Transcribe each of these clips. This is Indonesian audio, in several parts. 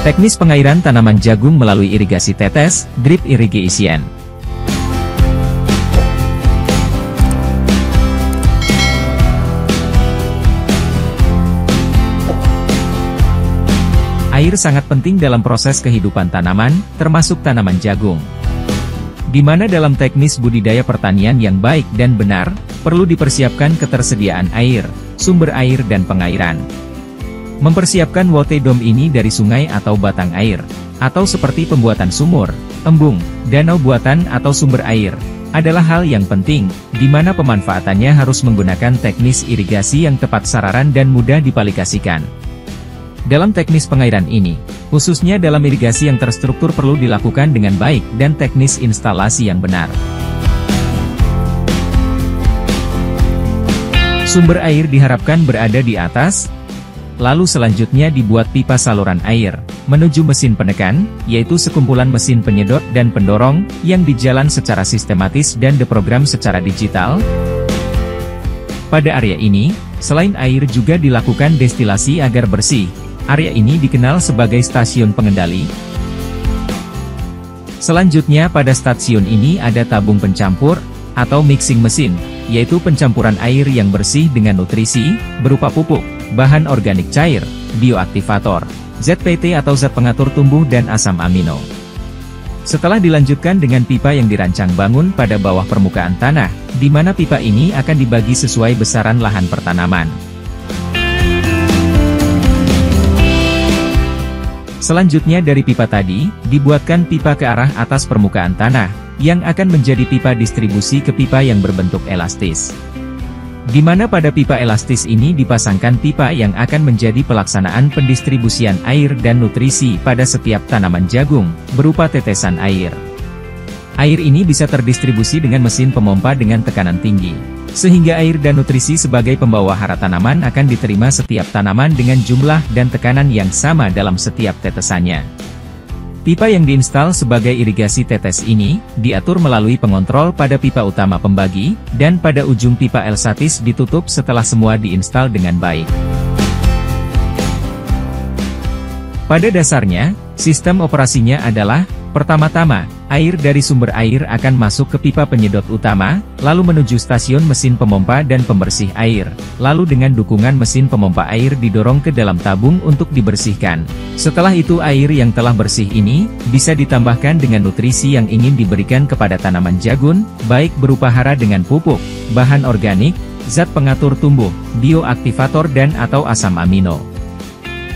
Teknis pengairan tanaman jagung melalui irigasi tetes, drip irrigation. Air sangat penting dalam proses kehidupan tanaman, termasuk tanaman jagung. Di mana dalam teknis budidaya pertanian yang baik dan benar, perlu dipersiapkan ketersediaan air, sumber air dan pengairan. Mempersiapkan water dome ini dari sungai atau batang air, atau seperti pembuatan sumur, embung, danau buatan atau sumber air, adalah hal yang penting, di mana pemanfaatannya harus menggunakan teknis irigasi yang tepat sasaran dan mudah diaplikasikan. Dalam teknis pengairan ini, khususnya dalam irigasi yang terstruktur perlu dilakukan dengan baik dan teknis instalasi yang benar. Sumber air diharapkan berada di atas, lalu selanjutnya dibuat pipa saluran air, menuju mesin penekan, yaitu sekumpulan mesin penyedot dan pendorong, yang dijalan secara sistematis dan diprogram secara digital. Pada area ini, selain air juga dilakukan destilasi agar bersih. Area ini dikenal sebagai stasiun pengendali. Selanjutnya pada stasiun ini ada tabung pencampur, atau mixing mesin, yaitu pencampuran air yang bersih dengan nutrisi, berupa pupuk, bahan organik cair, bioaktivator, ZPT atau zat pengatur tumbuh dan asam amino. Setelah dilanjutkan dengan pipa yang dirancang bangun pada bawah permukaan tanah, di mana pipa ini akan dibagi sesuai besaran lahan pertanaman. Selanjutnya dari pipa tadi, dibuatkan pipa ke arah atas permukaan tanah, yang akan menjadi pipa distribusi ke pipa yang berbentuk elastis. Di mana pada pipa elastis ini dipasangkan pipa yang akan menjadi pelaksanaan pendistribusian air dan nutrisi pada setiap tanaman jagung, berupa tetesan air. Air ini bisa terdistribusi dengan mesin pemompa dengan tekanan tinggi, sehingga air dan nutrisi sebagai pembawa hara tanaman akan diterima setiap tanaman dengan jumlah dan tekanan yang sama dalam setiap tetesannya. Pipa yang diinstal sebagai irigasi tetes ini, diatur melalui pengontrol pada pipa utama pembagi, dan pada ujung pipa elsatis ditutup setelah semua diinstal dengan baik. Pada dasarnya, sistem operasinya adalah, pertama-tama, air dari sumber air akan masuk ke pipa penyedot utama, lalu menuju stasiun mesin pemompa dan pembersih air, lalu dengan dukungan mesin pemompa air didorong ke dalam tabung untuk dibersihkan. Setelah itu air yang telah bersih ini, bisa ditambahkan dengan nutrisi yang ingin diberikan kepada tanaman jagung, baik berupa hara dengan pupuk, bahan organik, zat pengatur tumbuh, bioaktivator dan atau asam amino.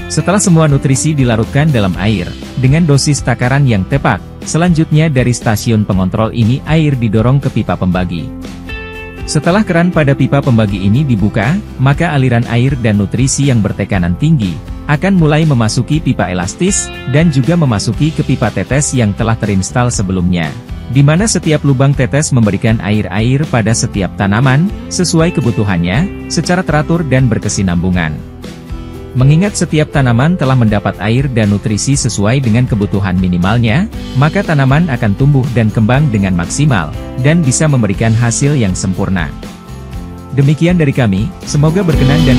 Setelah semua nutrisi dilarutkan dalam air, dengan dosis takaran yang tepat, selanjutnya dari stasiun pengontrol ini air didorong ke pipa pembagi. Setelah keran pada pipa pembagi ini dibuka, maka aliran air dan nutrisi yang bertekanan tinggi, akan mulai memasuki pipa elastis, dan juga memasuki ke pipa tetes yang telah terinstal sebelumnya. Di mana setiap lubang tetes memberikan air-air pada setiap tanaman, sesuai kebutuhannya, secara teratur dan berkesinambungan. Mengingat setiap tanaman telah mendapat air dan nutrisi sesuai dengan kebutuhan minimalnya, maka tanaman akan tumbuh dan kembang dengan maksimal, dan bisa memberikan hasil yang sempurna. Demikian dari kami, semoga berkenan dan